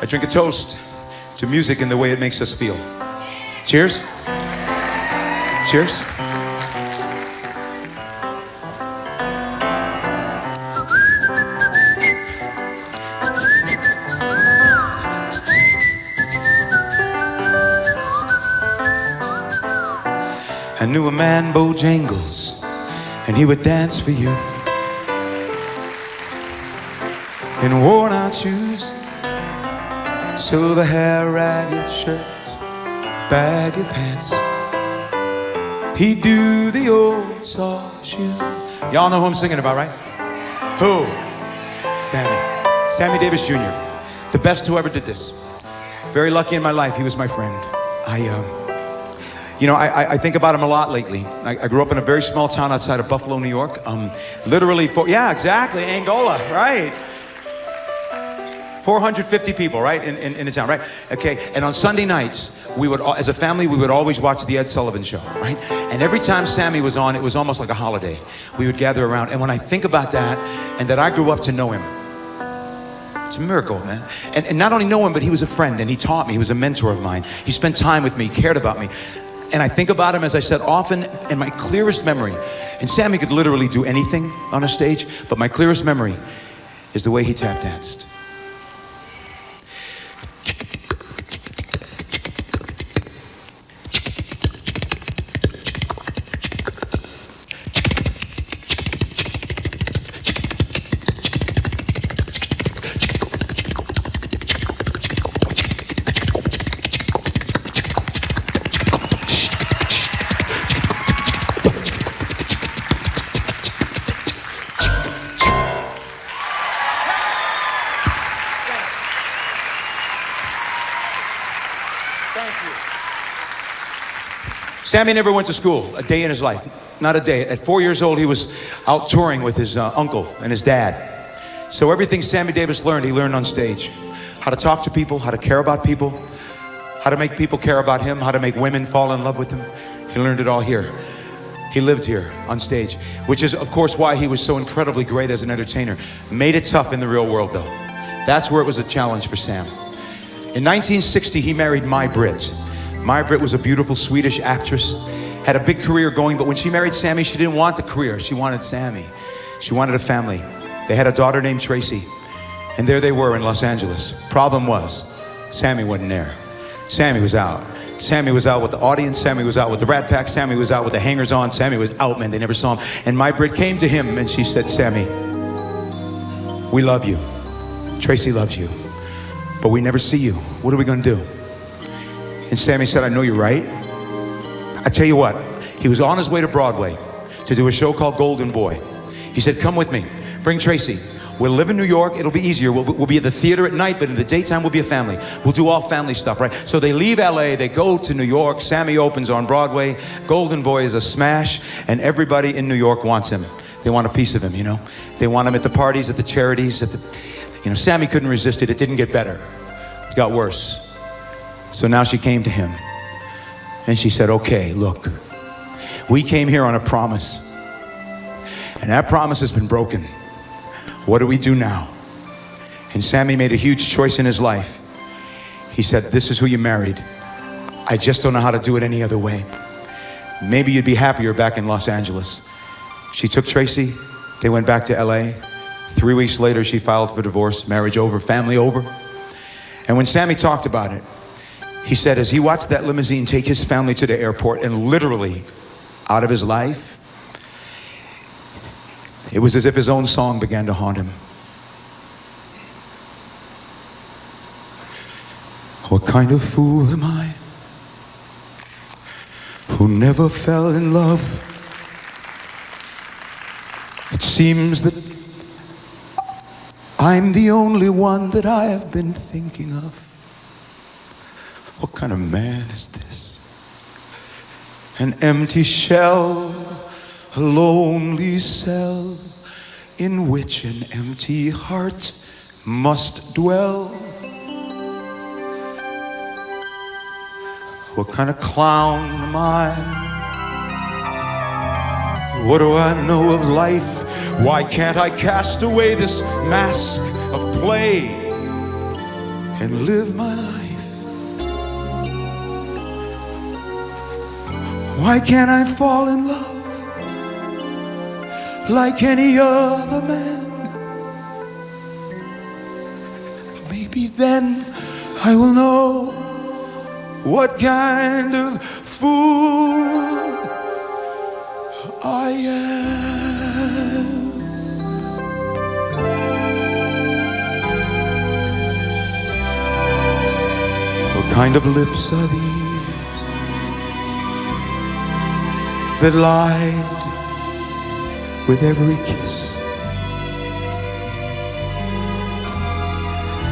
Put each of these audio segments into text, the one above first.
I drink a toast to music and the way it makes us feel. Cheers. Cheers. I knew a man, Bojangles, and he would dance for you in worn-out shoes, silver hair, ragged shirt, baggy pants. He'd do the old soft shoe. Y'all know who I'm singing about, right? Who? Sammy Davis Jr., the best who ever did this. Very lucky in my life, he was my friend. I think about him a lot lately. I grew up in a very small town outside of Buffalo, New York. Yeah, exactly, Angola, right? 450 people, right, in the town, right? Okay, and on Sunday nights, we would, as a family, we would always watch the Ed Sullivan Show, right? And every time Sammy was on, it was almost like a holiday. We would gather around, and when I think about that, and that I grew up to know him, it's a miracle, man. And not only know him, but he was a friend, and he taught me. He was a mentor of mine. He spent time with me, cared about me. And I think about him, as I said, often in my clearest memory. And Sammy could literally do anything on a stage, but my clearest memory is the way he tap danced. Sammy never went to school a day in his life, not a day. At 4 years old, he was out touring with his uncle and his dad. So everything Sammy Davis learned, he learned on stage. How to talk to people, how to care about people, how to make people care about him, how to make women fall in love with him. He learned it all here. He lived here on stage, which is, of course, why he was so incredibly great as an entertainer. Made it tough in the real world, though. That's where it was a challenge for Sam. In 1960, he married Maj-Britt. Maj-Britt was a beautiful Swedish actress, had a big career going, but when she married Sammy, she didn't want the career. She wanted Sammy. She wanted a family. They had a daughter named Tracy, and there they were in Los Angeles. Problem was, Sammy wasn't there. Sammy was out. Sammy was out with the audience. Sammy was out with the Rat Pack. Sammy was out with the hangers-on. Sammy was out, man. They never saw him. And Maj-Britt came to him, and she said, Sammy, we love you. Tracy loves you, but we never see you. What are we going to do? And Sammy said, I know you're right. I tell you what, he was on his way to Broadway to do a show called Golden Boy. He said, come with me, bring Tracy. We'll live in New York, it'll be easier. We'll be at the theater at night, but in the daytime we'll be a family. We'll do all family stuff, right? So they leave LA, they go to New York, Sammy opens on Broadway, Golden Boy is a smash, and everybody in New York wants him. They want a piece of him, you know? They want him at the parties, at the charities, Sammy couldn't resist it, it didn't get better. It got worse. So now she came to him and she said, okay, look, we came here on a promise and that promise has been broken. What do we do now? And Sammy made a huge choice in his life. He said, this is who you married. I just don't know how to do it any other way. Maybe you'd be happier back in Los Angeles. She took Tracy, they went back to LA. 3 weeks later, she filed for divorce, marriage over, family over. And when Sammy talked about it, he said as he watched that limousine take his family to the airport and literally out of his life, it was as if his own song began to haunt him. What kind of fool am I who never fell in love? It seems that I'm the only one that I have been thinking of. What kind of man is this? An empty shell, a lonely cell, in which an empty heart must dwell. What kind of clown am I? What do I know of life? Why can't I cast away this mask of play and live my life? Why can't I fall in love like any other man? Maybe then I will know what kind of fool I am. What kind of lips are these that lied with every kiss,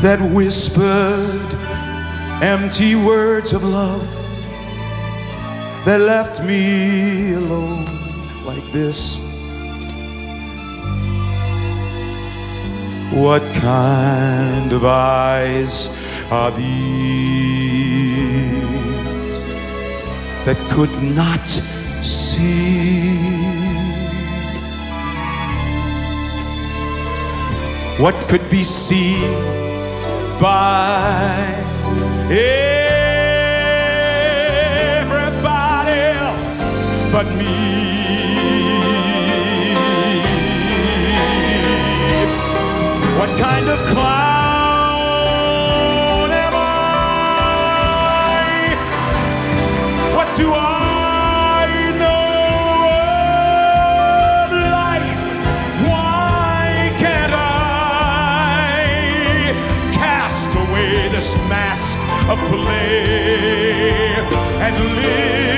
that whispered empty words of love, that left me alone like this? What kind of eyes are these that could not see? What could be seen by everybody else but me? What kind of clown am I? What do I know of life? Why can't I cast away this mask of play and live